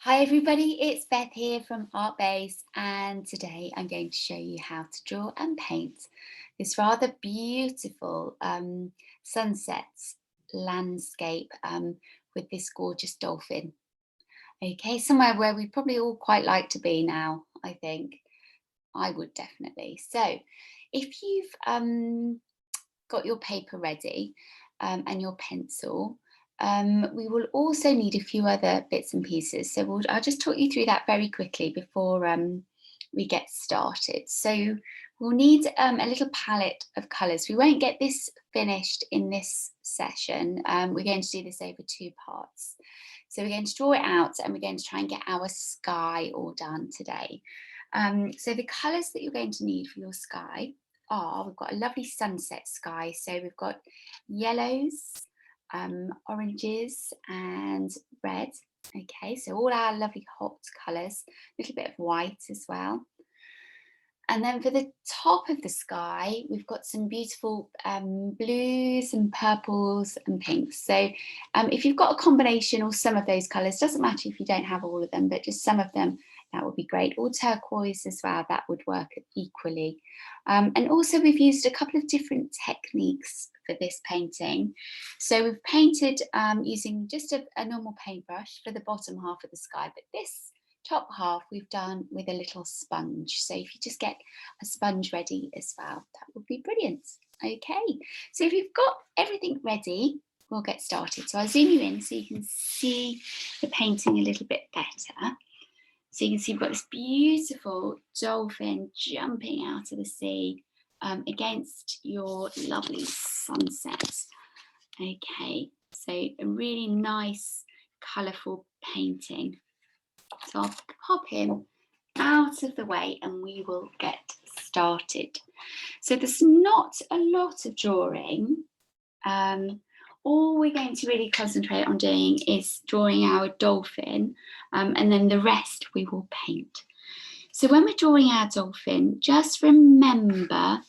Hi everybody, it's Beth here from Art Base, and today I'm going to show you how to draw and paint this rather beautiful sunset landscape with this gorgeous dolphin. Okay, somewhere where we probably all quite like to be now, I think. I would definitely. So if you've got your paper ready and your pencil, we will also need a few other bits and pieces. So I'll just talk you through that very quickly before we get started. So we'll need a little palette of colours. We won't get this finished in this session. We're going to do this over two parts. So we're going to draw it out and we're going to try and get our sky all done today. So the colours that you're going to need for your sky are, we've got a lovely sunset sky. So we've got yellows, oranges and red. Okay, so all our lovely hot colours, a little bit of white as well. And then for the top of the sky, we've got some beautiful blues and purples and pinks. So if you've got a combination or some of those colours, doesn't matter if you don't have all of them, but just some of them, that would be great. Or turquoise as well, that would work equally. And also we've used a couple of different techniques for this painting. So we've painted using just a normal paintbrush for the bottom half of the sky, but this top half we've done with a little sponge. So if you just get a sponge ready as well, that would be brilliant. Okay, so if you've got everything ready, we'll get started. So I'll zoom you in so you can see the painting a little bit better. So you can see we've got this beautiful dolphin jumping out of the sea against your lovely sunset. Okay, so a really nice, colourful painting. So I'll pop him out of the way and we will get started. So there's not a lot of drawing. All we're going to really concentrate on doing is drawing our dolphin, and then the rest we will paint. So when we're drawing our dolphin, just remember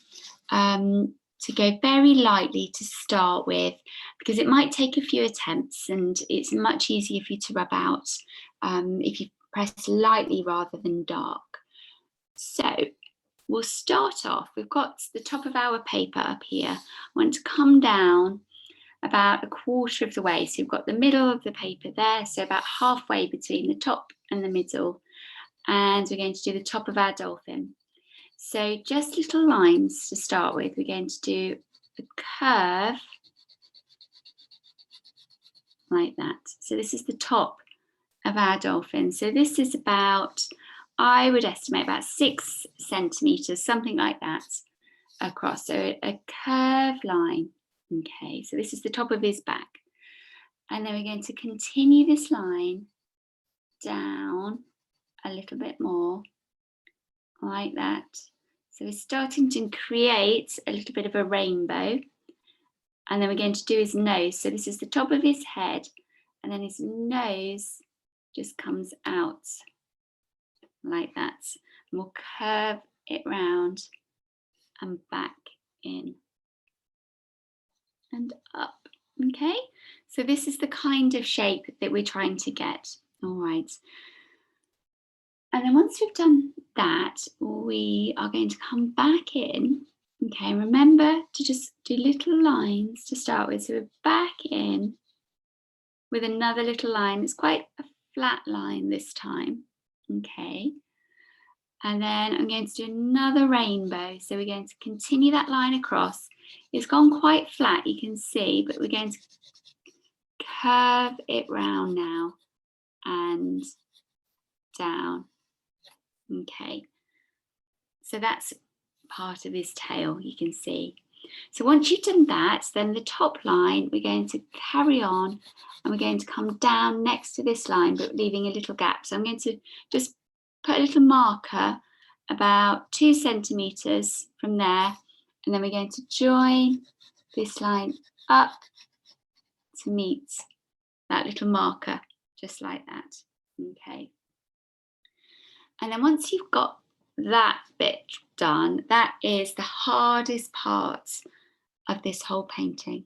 to go very lightly to start with, because it might take a few attempts and it's much easier for you to rub out if you press lightly rather than dark. So we'll start off, we've got the top of our paper up here. I want to come down about a quarter of the way. So we've got the middle of the paper there, so about halfway between the top and the middle. And we're going to do the top of our dolphin. So just little lines to start with. We're going to do a curve like that. So this is the top of our dolphin. So this is about, I would estimate about 6 centimetres, something like that, across. So a curved line. Okay, so this is the top of his back. And then we're going to continue this line down a little bit more, like that. So we're starting to create a little bit of a rainbow. And then we're going to do his nose. So this is the top of his head, and then his nose just comes out like that. And we'll curve it round and back in and up. Okay, so this is the kind of shape that we're trying to get. All right. And then once we've done that, we are going to come back in. Okay, remember to just do little lines to start with. So we're back in with another little line. It's quite a flat line this time. Okay. And then I'm going to do another rainbow. So we're going to continue that line across. It's gone quite flat, you can see, but we're going to curve it round now and down. Okay, so that's part of his tail, you can see. So once you've done that, then the top line, we're going to carry on and we're going to come down next to this line, but leaving a little gap. So I'm going to just put a little marker about 2 centimetres from there, and then we're going to join this line up to meet that little marker, just like that. Okay. And then once you've got that bit done, that is the hardest part of this whole painting.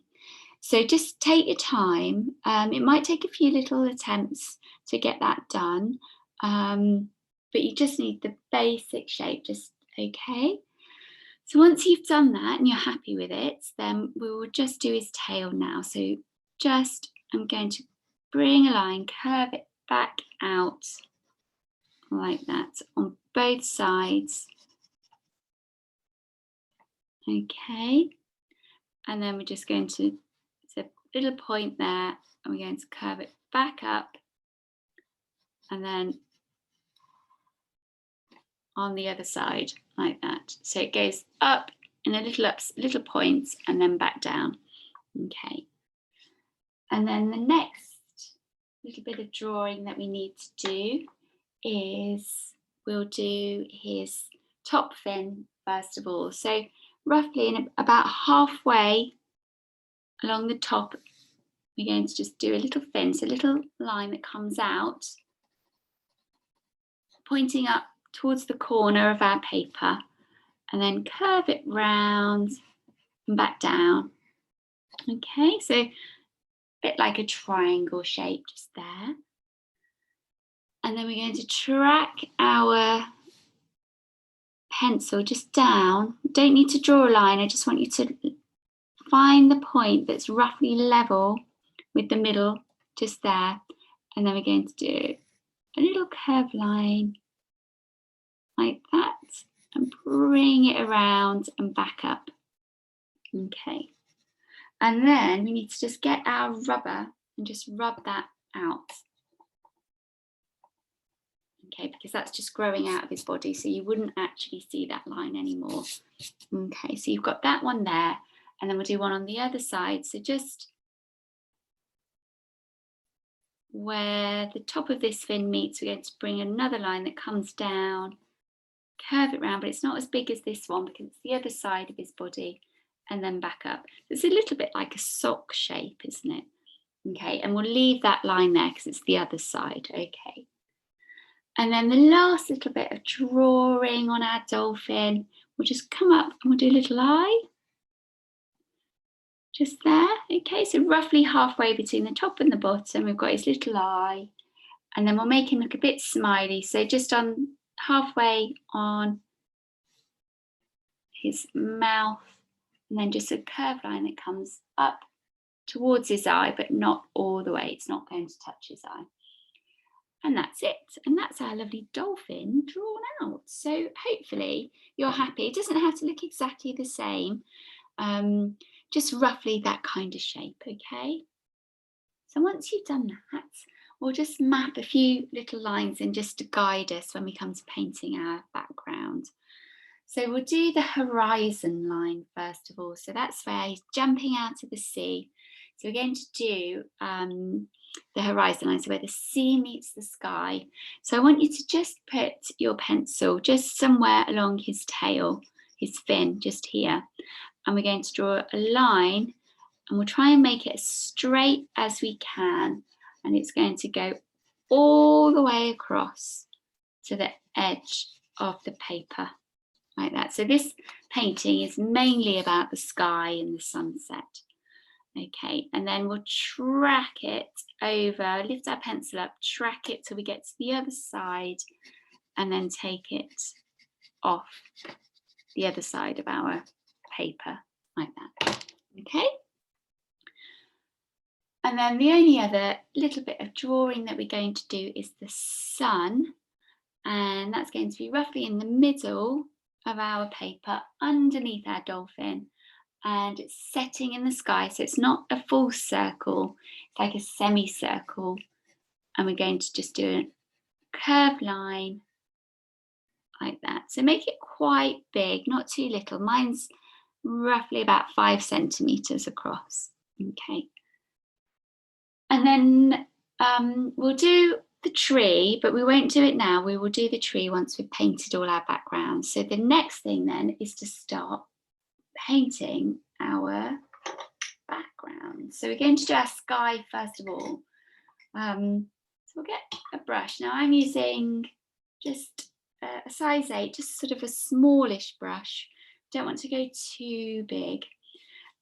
So just take your time. It might take a few little attempts to get that done, but you just need the basic shape, just okay. So once you've done that and you're happy with it, then we will just do his tail now. So just, I'm going to bring a line, curve it back out like that on both sides. Okay. And then we're just going to, it's a little point there, and we're going to curve it back up, and then on the other side like that. So it goes up in a little points and then back down. Okay. And then the next little bit of drawing that we need to do is we'll do his top fin first of all. So roughly in about halfway along the top, we're going to just do a little fin, so a little line that comes out, pointing up towards the corner of our paper, and then curve it round and back down. Okay, so a bit like a triangle shape just there. And then we're going to track our pencil just down. Don't need to draw a line, I just want you to find the point that's roughly level with the middle just there. And then we're going to do a little curved line like that and bring it around and back up. Okay. And then we need to just get our rubber and just rub that out. Okay, because that's just growing out of his body, so you wouldn't actually see that line anymore. Okay, so you've got that one there, and then we'll do one on the other side. So just where the top of this fin meets, we're going to bring another line that comes down, curve it round, but it's not as big as this one because it's the other side of his body, and then back up. It's a little bit like a sock shape, isn't it? Okay, and we'll leave that line there because it's the other side. Okay. And then the last little bit of drawing on our dolphin, we'll just come up and we'll do a little eye. Just there, okay, so roughly halfway between the top and the bottom, we've got his little eye, and then we'll make him look a bit smiley. So just on halfway on his mouth, and then just a curved line that comes up towards his eye, but not all the way. It's not going to touch his eye. And that's it. And that's our lovely dolphin drawn out. So hopefully you're happy. It doesn't have to look exactly the same. Just roughly that kind of shape, okay? So once you've done that, we'll just map a few little lines in just to guide us when we come to painting our background. So we'll do the horizon line first of all. So that's where he's jumping out of the sea. So we're going to do the horizon line, so where the sea meets the sky. So I want you to just put your pencil just somewhere along his tail, his fin, just here. And we're going to draw a line, and we'll try and make it as straight as we can. And it's going to go all the way across to the edge of the paper, like that. So this painting is mainly about the sky and the sunset. Okay, and then we'll track it over, lift our pencil up, track it till we get to the other side, and then take it off the other side of our paper, like that. Okay. And then the only other little bit of drawing that we're going to do is the sun, and that's going to be roughly in the middle of our paper, underneath our dolphin. And it's setting in the sky, so it's not a full circle, it's like a semicircle. And we're going to just do a curved line like that. So make it quite big, not too little. Mine's roughly about 5 centimeters across. Okay. And then we'll do the tree, but we won't do it now. We will do the tree once we've painted all our backgrounds. So the next thing then is to start painting our background. So we're going to do our sky first of all. So we'll get a brush. Now I'm using just a size 8, just sort of a smallish brush. Don't want to go too big.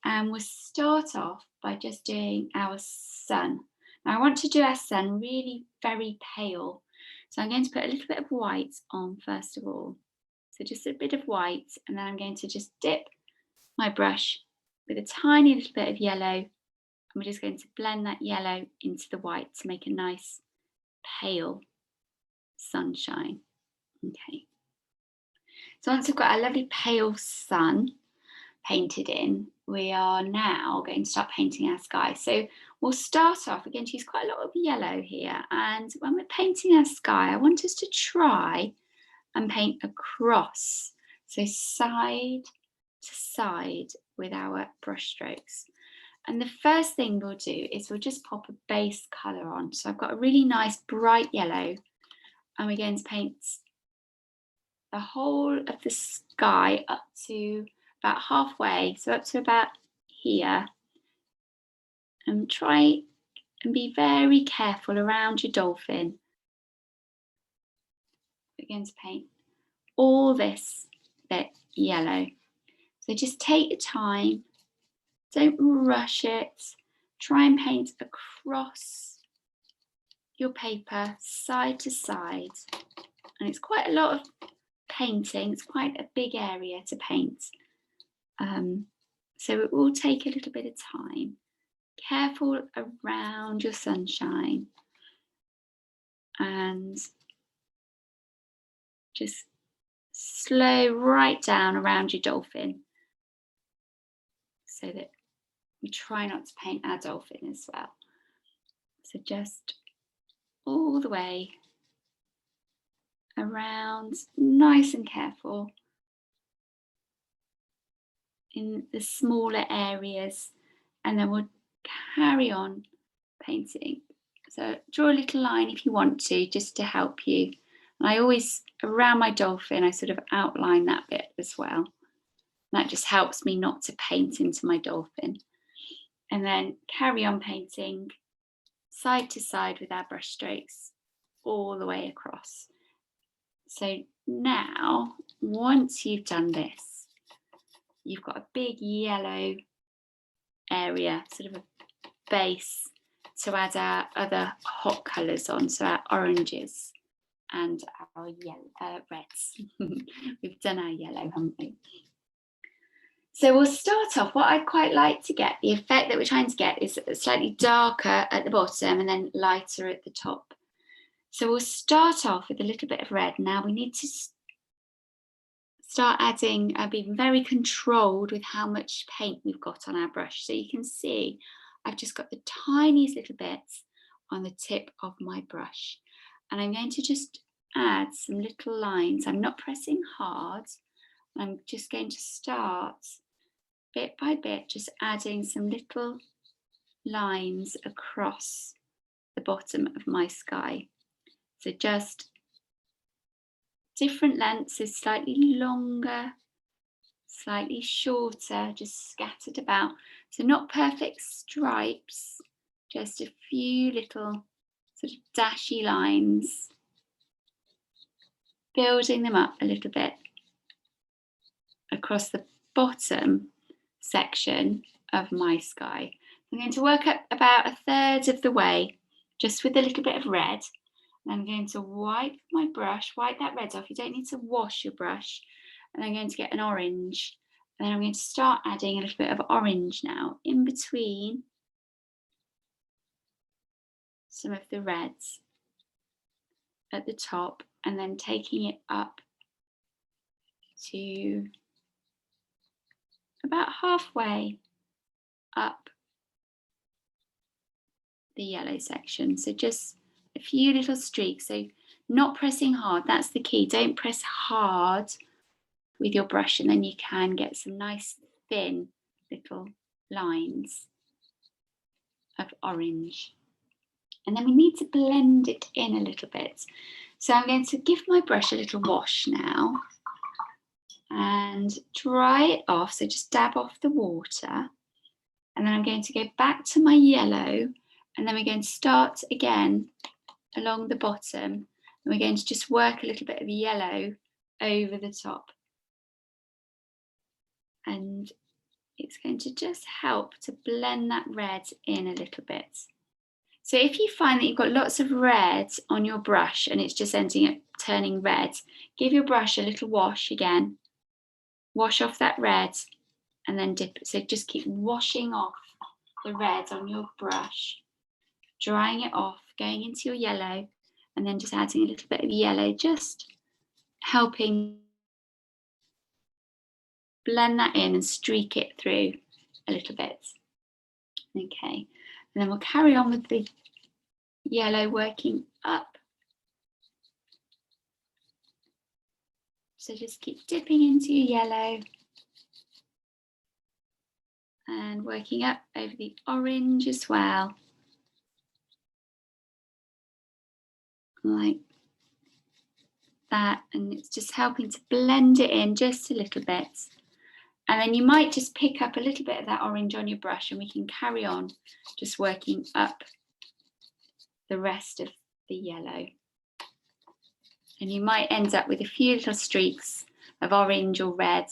And we'll start off by just doing our sun. Now I want to do our sun really very pale. So I'm going to put a little bit of white on first of all. So just a bit of white, and then I'm going to just dip my brush with a tiny little bit of yellow. And we're just going to blend that yellow into the white to make a nice pale sunshine. Okay. So once we've got our lovely pale sun painted in, we are now going to start painting our sky. So we'll start off, we're going to use quite a lot of yellow here. And when we're painting our sky, I want us to try and paint across. So side to side with our brush strokes. And the first thing we'll do is we'll just pop a base colour on. So I've got a really nice bright yellow, and we're going to paint the whole of the sky up to about halfway, so up to about here. And try and be very careful around your dolphin. We're going to paint all this bit yellow. So just take your time, don't rush it. Try and paint across your paper side to side. And it's quite a lot of painting, it's quite a big area to paint. So it will take a little bit of time. Careful around your sunshine, and just slow right down around your dolphin, so that we try not to paint our dolphin as well. So just all the way around, nice and careful in the smaller areas, and then we'll carry on painting. So draw a little line if you want to, just to help you. And I always, around my dolphin, I sort of outline that bit as well. That just helps me not to paint into my dolphin. And then carry on painting side to side with our brush strokes all the way across. So now, once you've done this, you've got a big yellow area, sort of a base to add our other hot colours on, so our oranges and our yellow, reds. We've done our yellow, haven't we? So we'll start off, what I'd quite like to get, the effect that we're trying to get is slightly darker at the bottom and then lighter at the top. So we'll start off with a little bit of red. Now we need to start adding, being very controlled with how much paint we've got on our brush. So you can see I've just got the tiniest little bits on the tip of my brush. And I'm going to just add some little lines. I'm not pressing hard. I'm just going to start bit by bit, just adding some little lines across the bottom of my sky. So just different lengths, so slightly longer, slightly shorter, just scattered about. So not perfect stripes, just a few little sort of dashy lines, building them up a little bit across the bottom section of my sky. I'm going to work up about a third of the way, just with a little bit of red. And I'm going to wipe my brush, wipe that red off. You don't need to wash your brush. And I'm going to get an orange. And then I'm going to start adding a little bit of orange now in between some of the reds at the top, and then taking it up to about halfway up the yellow section. So just a few little streaks, so not pressing hard, that's the key. Don't press hard with your brush, and then you can get some nice thin little lines of orange. And then we need to blend it in a little bit. So I'm going to give my brush a little wash now and dry it off, so just dab off the water. And then I'm going to go back to my yellow, and then we're going to start again along the bottom, and we're going to just work a little bit of yellow over the top. And it's going to just help to blend that red in a little bit. So if you find that you've got lots of red on your brush and it's just ending up turning red, give your brush a little wash again. Wash off that red and then dip it. So just keep washing off the red on your brush, drying it off, going into your yellow, and then just adding a little bit of yellow, just helping blend that in and streak it through a little bit. Okay, and then we'll carry on with the yellow, working up. So just keep dipping into your yellow and working up over the orange as well, like that, and it's just helping to blend it in just a little bit. And then you might just pick up a little bit of that orange on your brush and we can carry on just working up the rest of the yellow. And you might end up with a few little streaks of orange or red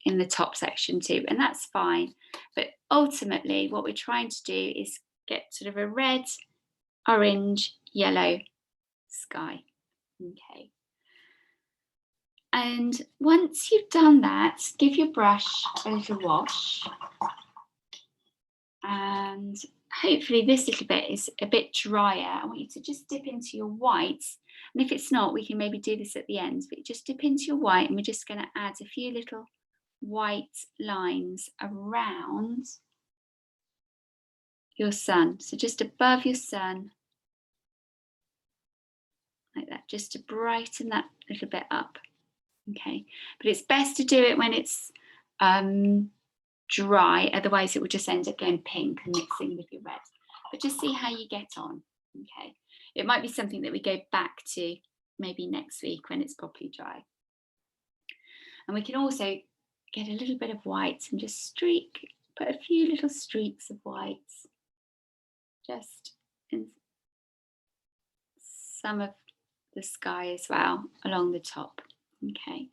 in the top section too, and that's fine. But ultimately what we're trying to do is get sort of a red, orange, yellow sky. Okay. And once you've done that, give your brush a little wash. And hopefully this little bit is a bit drier. I want you to just dip into your whites. And if it's not, we can maybe do this at the end, but just dip into your white and we're just going to add a few little white lines around your sun. So just above your sun, like that, just to brighten that little bit up. Okay, but it's best to do it when it's dry, otherwise it will just end up going pink and mixing with your red. But just see how you get on. Okay, it might be something that we go back to maybe next week when it's properly dry. And we can also get a little bit of white and just streak, put a few little streaks of whites just in some of the sky as well along the top. Okay.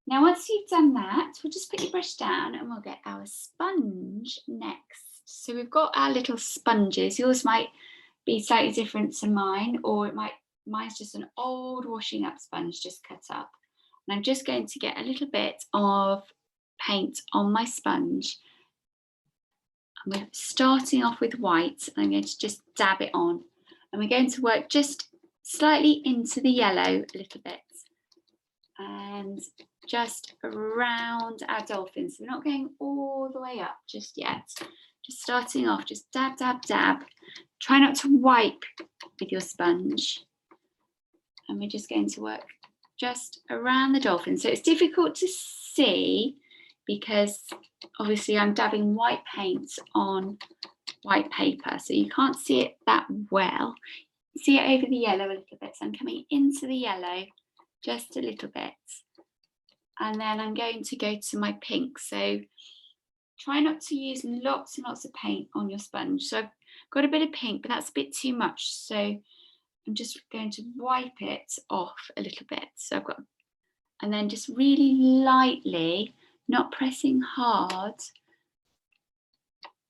Now once you've done that, we'll just put your brush down and we'll get our sponge next. So we've got our little sponges. Yours might be slightly different to mine, or mine's just an old washing up sponge just cut up. And I'm just going to get a little bit of paint on my sponge. I'm starting off with white. I'm going to just dab it on. And we're going to work just slightly into the yellow a little bit. And just around our dolphins. We're not going all the way up just yet. Just starting off, just dab, dab, dab. Try not to wipe with your sponge. And we're just going to work just around the dolphin. So it's difficult to see because obviously I'm dabbing white paint on white paper, so you can't see it that well. See it over the yellow a little bit. So I'm coming into the yellow just a little bit. And then I'm going to go to my pink. So try not to use lots and lots of paint on your sponge. So I've got a bit of pink, but that's a bit too much. So I'm just going to wipe it off a little bit. So I've got, and then just really lightly, not pressing hard,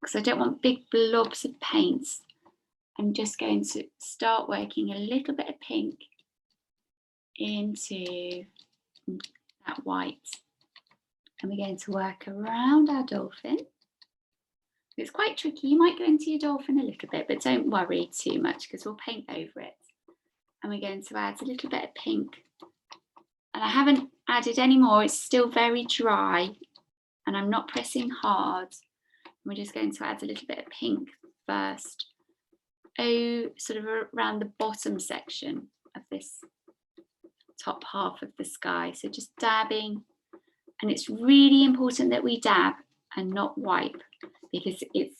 because I don't want big blobs of paint. I'm just going to start working a little bit of pink into that white. And we're going to work around our dolphin. It's quite tricky. You might go into your dolphin a little bit, but don't worry too much because we'll paint over it. And we're going to add a little bit of pink. And I haven't added any more. It's still very dry and I'm not pressing hard. We're just going to add a little bit of pink first. Oh, sort of around the bottom section of this top half of the sky. So just dabbing. And it's really important that we dab and not wipe because it's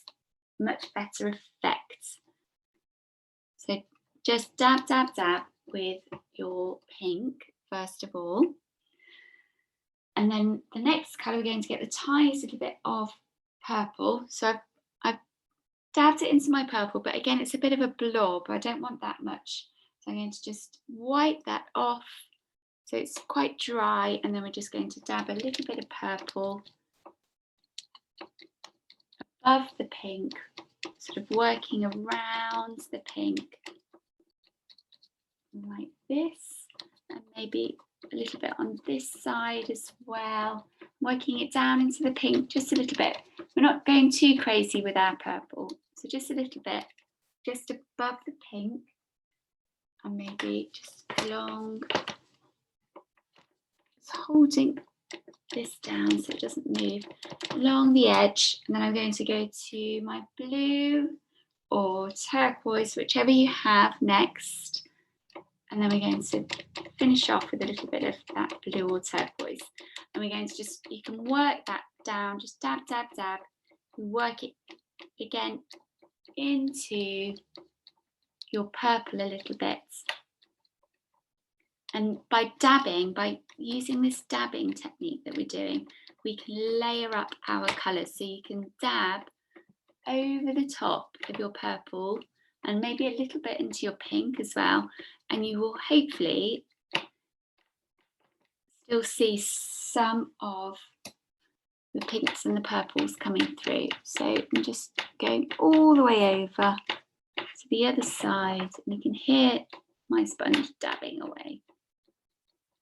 much better effect. So just dab, dab, dab with your pink first of all. And then the next colour, we're going to get the tiniest little bit of purple. So I've dabbed it into my purple, but again, it's a bit of a blob. I don't want that much. So I'm going to just wipe that off. So it's quite dry, and then we're just going to dab a little bit of purple above the pink, sort of working around the pink like this, and maybe a little bit on this side as well, working it down into the pink just a little bit. We're not going too crazy with our purple, so just a little bit, just above the pink, and maybe just along, just holding this down so it doesn't move along the edge. And then I'm going to go to my blue or turquoise, whichever you have next. And then we're going to finish off with a little bit of that blue or turquoise. And we're going to just, you can work that down, just dab, dab, dab. Work it again into your purple a little bit. And by dabbing, by using this dabbing technique that we're doing, we can layer up our colours. So you can dab over the top of your purple and maybe a little bit into your pink as well. And you will hopefully still see some of the pinks and the purples coming through. So I'm just going all the way over to the other side, and you can hear my sponge dabbing away.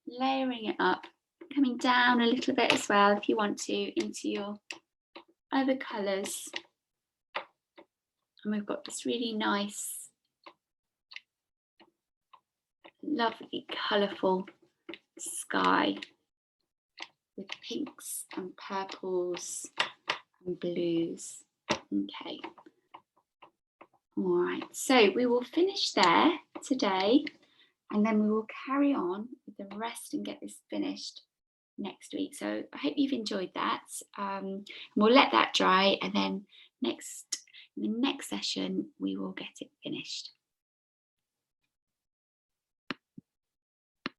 Layering it up, coming down a little bit as well if you want to into your other colours. And we've got this really nice, lovely, colourful sky with pinks and purples and blues. Okay. All right, so we will finish there today, and then we will carry on with the rest and get this finished next week. So I hope you've enjoyed that. We'll let that dry, and then in the next session we will get it finished.